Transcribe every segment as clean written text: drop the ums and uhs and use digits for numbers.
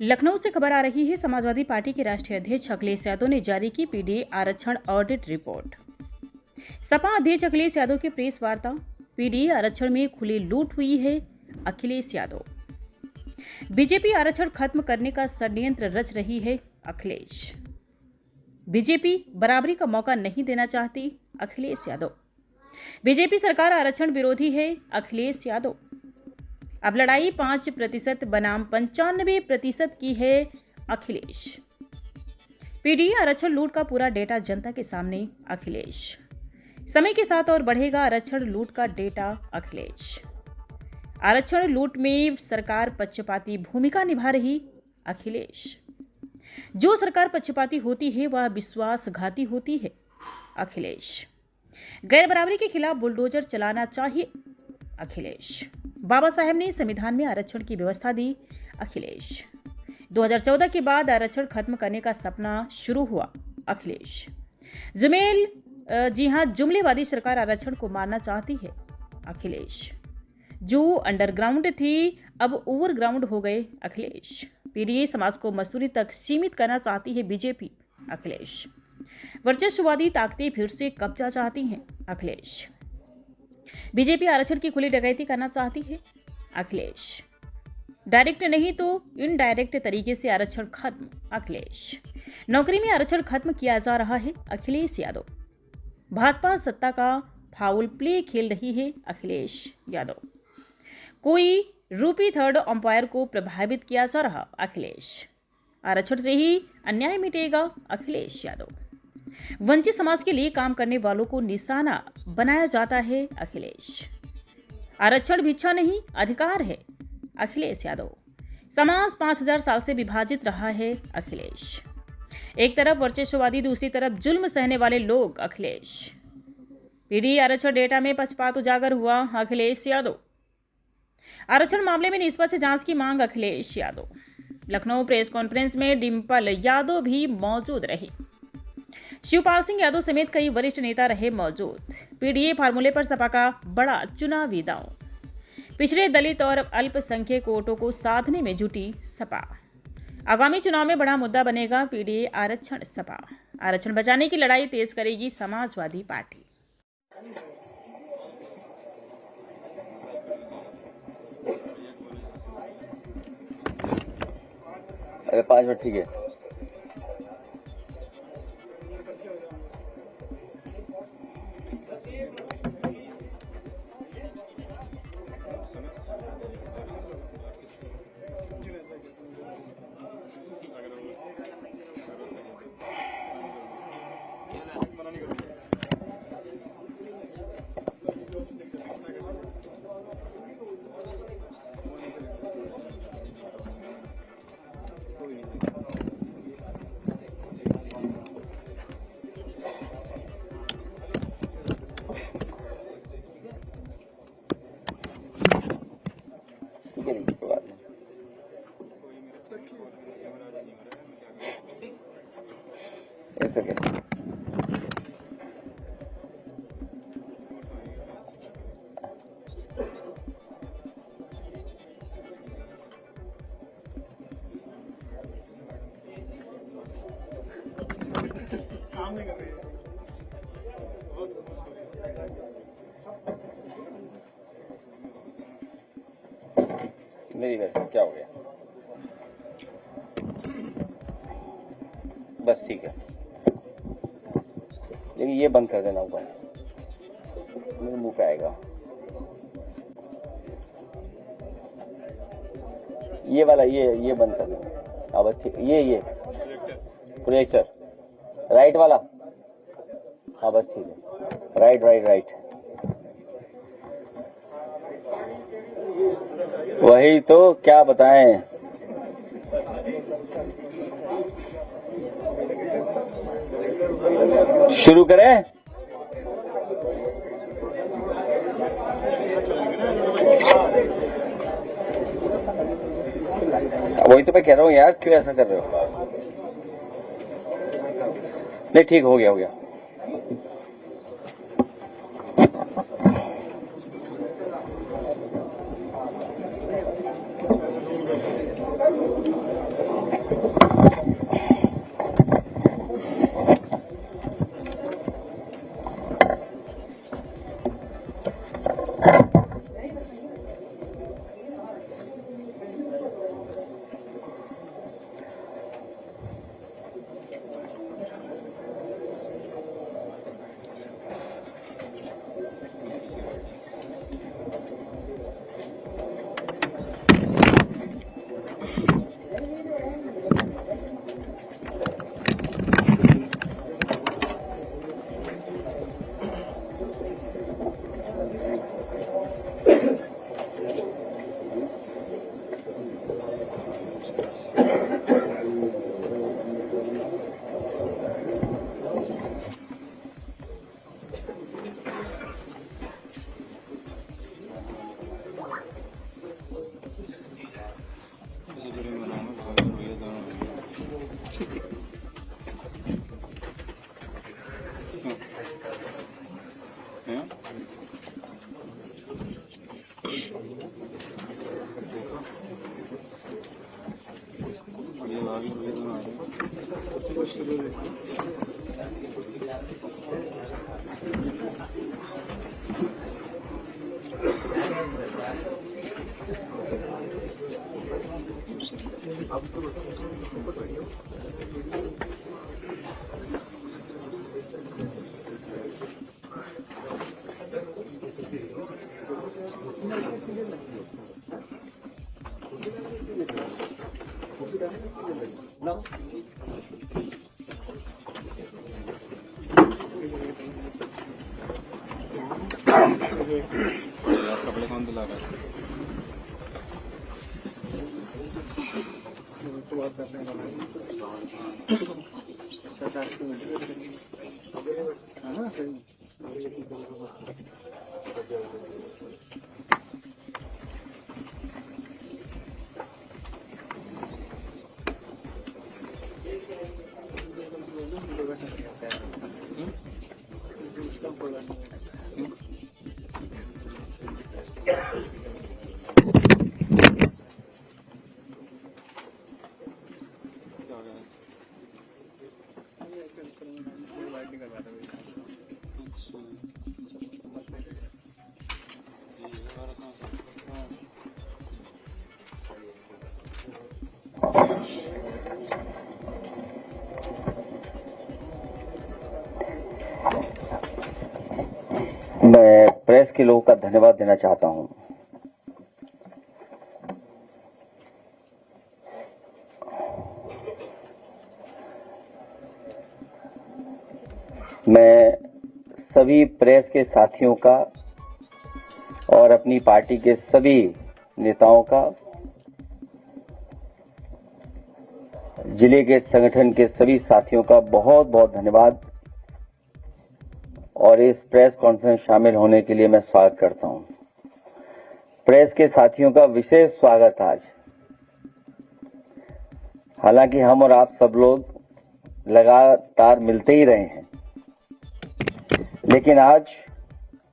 लखनऊ से खबर आ रही है। समाजवादी पार्टी के राष्ट्रीय अध्यक्ष अखिलेश यादव ने जारी की पीडीए आरक्षण ऑडिट रिपोर्ट। सपा अध्यक्ष अखिलेश यादव की प्रेस वार्ता। पीडीए आरक्षण में खुली लूट हुई है। अखिलेश यादव। बीजेपी आरक्षण खत्म करने का षड्यंत्र रच रही है। अखिलेश। बीजेपी बराबरी का मौका नहीं देना चाहती। अखिलेश यादव। बीजेपी सरकार आरक्षण विरोधी है। अखिलेश यादव। अब लड़ाई 5% बनाम 95% की है। अखिलेश। पीडीए आरक्षण लूट का पूरा डेटा जनता के सामने। अखिलेश। समय के साथ और बढ़ेगा आरक्षण लूट का डेटा। अखिलेश। आरक्षण लूट में सरकार पक्षपाती भूमिका निभा रही। अखिलेश। जो सरकार पक्षपाती होती है वह विश्वासघाती होती है। अखिलेश। गैर बराबरी के खिलाफ बुलडोजर चलाना चाहिए। अखिलेश। बाबा साहेब ने संविधान में आरक्षण की व्यवस्था दी। अखिलेश। 2014 के बाद आरक्षण खत्म करने का सपना शुरू हुआ। अखिलेश। जी हां, जुमलेवादी सरकार आरक्षण को मारना चाहती है। अखिलेश। जो अंडरग्राउंड थी अब ओवरग्राउंड हो गए। अखिलेश। पीडीए समाज को मसूरी तक सीमित करना चाहती है बीजेपी। अखिलेश। वर्चस्ववादी ताकतें फिर से कब्जा चाहती हैं। अखिलेश। बीजेपी आरक्षण की खुली डकैती करना चाहती है। अखिलेश। डायरेक्ट नहीं तो इनडायरेक्ट तरीके से आरक्षण खत्म। अखिलेश। नौकरी में आरक्षण खत्म किया जा रहा है। अखिलेश यादव। भाजपा सत्ता का फाउल प्ले खेल रही है। अखिलेश यादव। कोई रूपी थर्ड अंपायर को प्रभावित किया जा रहा। अखिलेश। आरक्षण से ही अन्याय मिटेगा। अखिलेश यादव। वंचित समाज के लिए काम करने वालों को निशाना बनाया जाता है। अखिलेश। आरक्षण भिक्षा नहीं अधिकार है। अखिलेश यादव। समाज 5000 साल से विभाजित रहा है। अखिलेश। एक तरफ वर्चस्ववादी, दूसरी तरफ जुल्म सहने वाले लोग। अखिलेश। पीडीए आरक्षण डेटा में पक्षपात उजागर हुआ। अखिलेश यादव। आरक्षण मामले में निष्पक्ष जांच की मांग। अखिलेश यादव। लखनऊ प्रेस कॉन्फ्रेंस में डिम्पल यादव भी मौजूद रहे। शिवपाल सिंह यादव समेत कई वरिष्ठ नेता रहे मौजूद। पीडीए फार्मूले पर सपा का बड़ा चुनावी दांव। पिछड़े, दलित और अल्पसंख्यक वोटों को साधने में जुटी सपा। आगामी चुनाव में बड़ा मुद्दा बनेगा पीडीए आरक्षण। सपा आरक्षण बचाने की लड़ाई तेज करेगी समाजवादी पार्टी। अरे 5 मिनट ठीक है। Okay. मेरी वजह से क्या हो गया? बस ठीक है, लेकिन ये बंद कर देना ऊपर, मेरे मुंह पे आएगा। ये वाला ये बंद कर देना। हाँ बस ठीक, ये प्रोजेक्टर राइट वाला। हाँ बस ठीक है, राइट वही तो, क्या बताएं। शुरू करें? वही तो मैं कह रहा हूँ यार, क्यों ऐसा कर रहे हो? नहीं ठीक, हो गया। कपड़े कौन दिला रहा है? मैं प्रेस के लोगों का धन्यवाद देना चाहता हूं। मैं सभी प्रेस के साथियों का और अपनी पार्टी के सभी नेताओं का, जिले के संगठन के सभी साथियों का बहुत बहुत धन्यवाद और इस प्रेस कॉन्फ्रेंस शामिल होने के लिए मैं स्वागत करता हूं। प्रेस के साथियों का विशेष स्वागत आज। हालांकि हम और आप सब लोग लगातार मिलते ही रहे हैं, लेकिन आज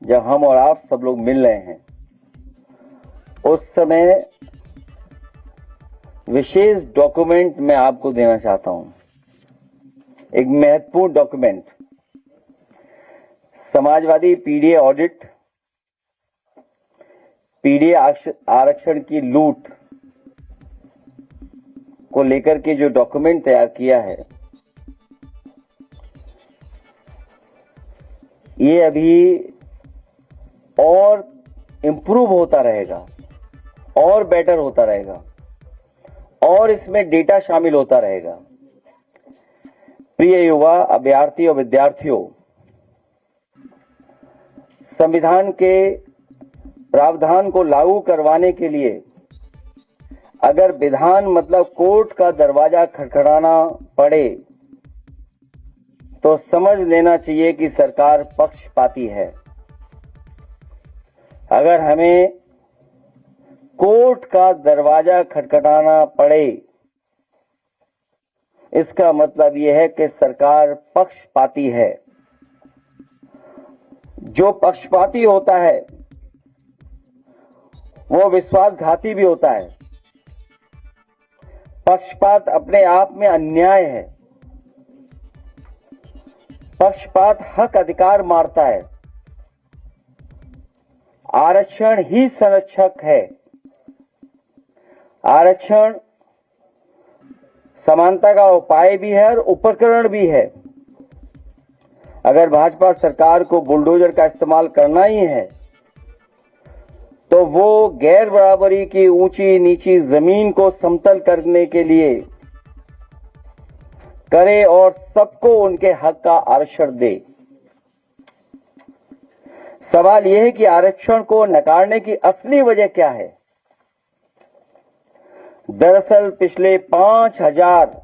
जब हम और आप सब लोग मिल रहे हैं, उस समय विशेष डॉक्यूमेंट मैं आपको देना चाहता हूं। एक महत्वपूर्ण document, Samajwadi PDA audit, PDA आरक्षण की लूट को लेकर के जो डॉक्यूमेंट तैयार किया है, ये अभी और इंप्रूव होता रहेगा और बेटर होता रहेगा और इसमें डेटा शामिल होता रहेगा। प्रिय युवा, अभ्यर्थी और विद्यार्थियों, संविधान के प्रावधान को लागू करवाने के लिए अगर विधान मतलब कोर्ट का दरवाजा खटखटाना पड़े तो समझ लेना चाहिए कि सरकार पक्षपाती है। अगर हमें कोर्ट का दरवाजा खटखटाना पड़े, इसका मतलब यह है कि सरकार पक्षपाती है। जो पक्षपाती होता है वो विश्वासघाती भी होता है। पक्षपात अपने आप में अन्याय है। पक्षपात हक अधिकार मारता है। आरक्षण ही संरक्षक है। आरक्षण समानता का उपाय भी है और उपकरण भी है। अगर भाजपा सरकार को बुलडोजर का इस्तेमाल करना ही है तो वो गैर बराबरी की ऊंची नीची जमीन को समतल करने के लिए करे और सबको उनके हक का आरक्षण दे। सवाल यह है कि आरक्षण को नकारने की असली वजह क्या है? दरअसल पिछले 5000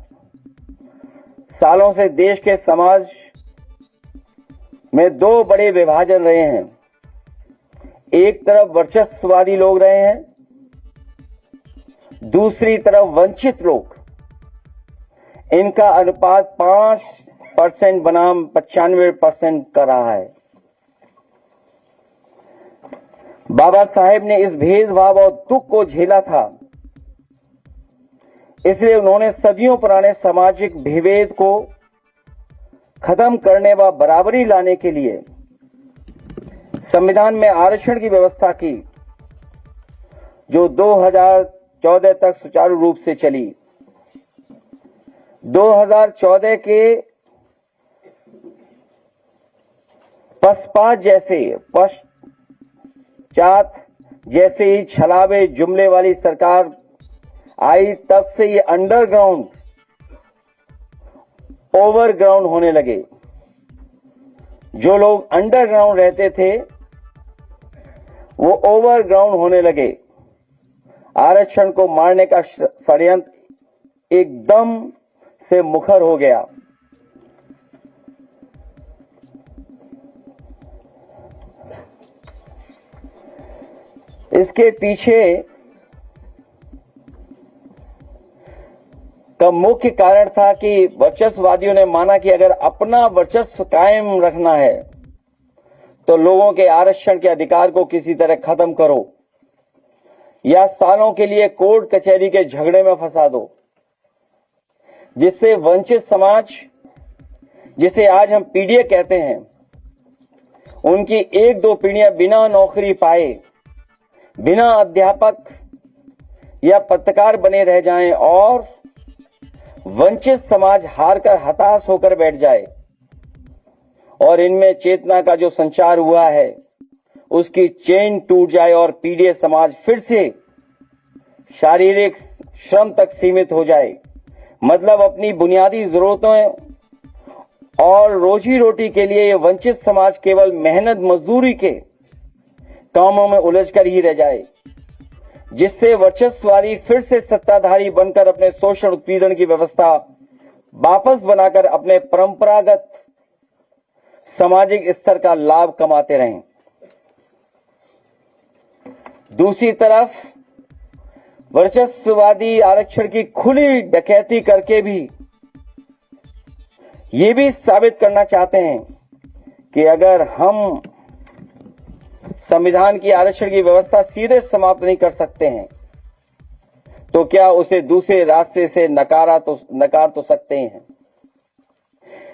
सालों से देश के समाज में दो बड़े विभाजन रहे हैं। एक तरफ वर्चस्ववादी लोग रहे हैं, दूसरी तरफ वंचित लोग। इनका अनुपात 5% बनाम 95% का रहा है। बाबा साहेब ने इस भेदभाव और दुख को झेला था, इसलिए उन्होंने सदियों पुराने सामाजिक विभेद को खत्म करने व बराबरी लाने के लिए संविधान में आरक्षण की व्यवस्था की, जो 2014 तक सुचारू रूप से चली। 2014 के पश्चात जैसे ही छलावे जुमले वाली सरकार आई, तब से ये अंडरग्राउंड ओवरग्राउंड होने लगे। जो लोग अंडरग्राउंड रहते थे वो ओवरग्राउंड होने लगे। आरक्षण को मारने का षड्यंत्र एकदम से मुखर हो गया। इसके पीछे का मुख्य कारण था कि वर्चस्ववादियों ने माना कि अगर अपना वर्चस्व कायम रखना है तो लोगों के आरक्षण के अधिकार को किसी तरह खत्म करो या सालों के लिए कोर्ट कचहरी के झगड़े में फंसा दो, जिससे वंचित समाज, जिसे आज हम पीडीए कहते हैं, उनकी एक दो पीढ़ियां बिना नौकरी पाए, बिना अध्यापक या पत्रकार बने रह जाएं और वंचित समाज हारकर हताश होकर बैठ जाए और इनमें चेतना का जो संचार हुआ है उसकी चेन टूट जाए और पीडीए समाज फिर से शारीरिक श्रम तक सीमित हो जाए। मतलब अपनी बुनियादी जरूरतों और रोजी रोटी के लिए ये वंचित समाज केवल मेहनत मजदूरी के कामों में उलझकर ही रह जाए, जिससे वर्चस्ववादी फिर से सत्ताधारी बनकर अपने शोषण उत्पीड़न की व्यवस्था वापस बनाकर अपने परंपरागत सामाजिक स्तर का लाभ कमाते रहें। दूसरी तरफ वर्चस्ववादी आरक्षण की खुली डकैती करके भी ये भी साबित करना चाहते हैं कि अगर हम संविधान की आरक्षण की व्यवस्था सीधे समाप्त नहीं कर सकते हैं तो क्या उसे दूसरे रास्ते से नकार तो सकते हैं।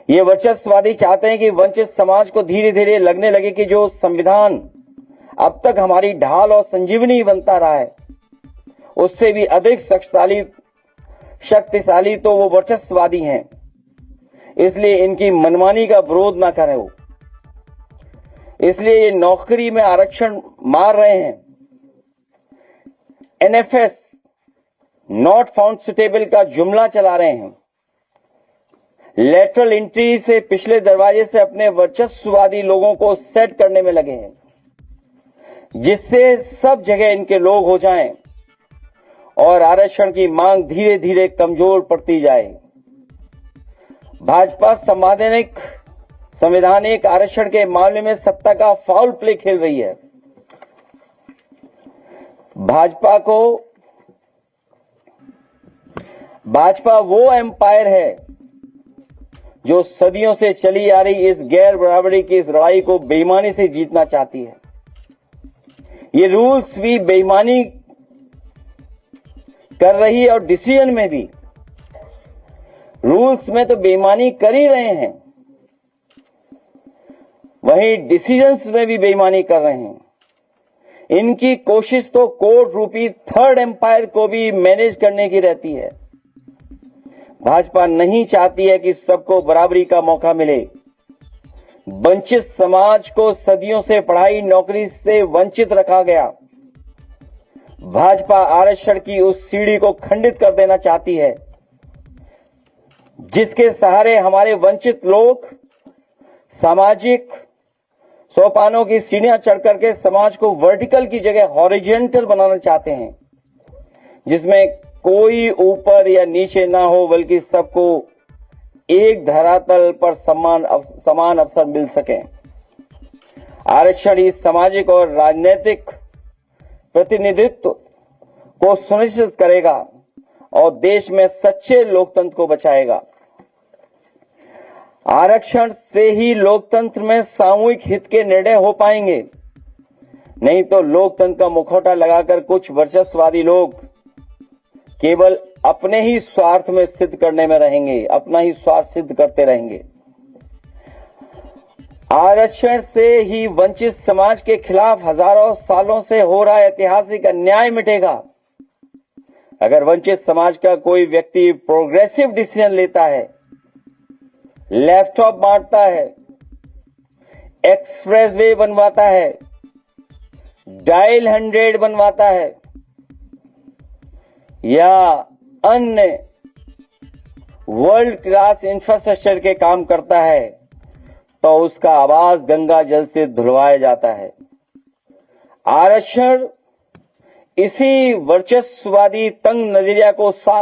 ये वर्चस्ववादी चाहते हैं कि वंचित समाज को धीरे धीरे लगने लगे कि जो संविधान अब तक हमारी ढाल और संजीवनी बनता रहा है उससे भी अधिक शक्तिशाली तो वो वर्चस्ववादी हैं, इसलिए इनकी मनमानी का विरोध ना करें। इसलिए ये नौकरी में आरक्षण मार रहे हैं। एनएफएस नॉट फाउंड सुटेबल का जुमला चला रहे हैं। लेटरल एंट्री से पिछले दरवाजे से अपने वर्चस्ववादी लोगों को सेट करने में लगे हैं, जिससे सब जगह इनके लोग हो जाएं और आरक्षण की मांग धीरे धीरे कमजोर पड़ती जाए। भाजपा संवैधानिक आरक्षण के मामले में सत्ता का फाउल प्ले खेल रही है। भाजपा वो एम्पायर है जो सदियों से चली आ रही इस गैर बराबरी की इस लड़ाई को बेईमानी से जीतना चाहती है। ये रूल्स भी बेईमानी कर रही है और डिसीजन में भी। रूल्स में तो बेईमानी कर ही रहे हैं, वहीं डिसीजंस में भी बेईमानी कर रहे हैं। इनकी कोशिश तो कोर्ट रूपी थर्ड एम्पायर को भी मैनेज करने की रहती है। भाजपा नहीं चाहती है कि सबको बराबरी का मौका मिले। वंचित समाज को सदियों से पढ़ाई नौकरी से वंचित रखा गया। भाजपा आरक्षण की उस सीढ़ी को खंडित कर देना चाहती है जिसके सहारे हमारे वंचित लोग सामाजिक सोपानों की सीढ़ियां चढ़ करके समाज को वर्टिकल की जगह हॉरिजॉन्टल बनाना चाहते हैं, जिसमें कोई ऊपर या नीचे ना हो बल्कि सबको एक धरातल पर समान अवसर मिल सके। आरक्षण ही सामाजिक और राजनीतिक प्रतिनिधित्व को सुनिश्चित करेगा और देश में सच्चे लोकतंत्र को बचाएगा। आरक्षण से ही लोकतंत्र में सामूहिक हित के निर्णय हो पाएंगे, नहीं तो लोकतंत्र का मुखौटा लगाकर कुछ वर्चस्ववादी लोग केवल अपने ही स्वार्थ में सिद्ध करने में रहेंगे, अपना ही स्वार्थ सिद्ध करते रहेंगे। आरक्षण से ही वंचित समाज के खिलाफ हजारों सालों से हो रहा ऐतिहासिक अन्याय मिटेगा। अगर वंचित समाज का कोई व्यक्ति प्रोग्रेसिव डिसीजन लेता है, लैपटॉप बांटता है, एक्सप्रेसवे बनवाता है, डायल 100 बनवाता है या अन्य वर्ल्ड क्लास इंफ्रास्ट्रक्चर के काम करता है, तो उसका आवाज गंगा जल से धुलवाया जाता है। आरक्षण इसी वर्चस्ववादी तंग नजरिया को साफ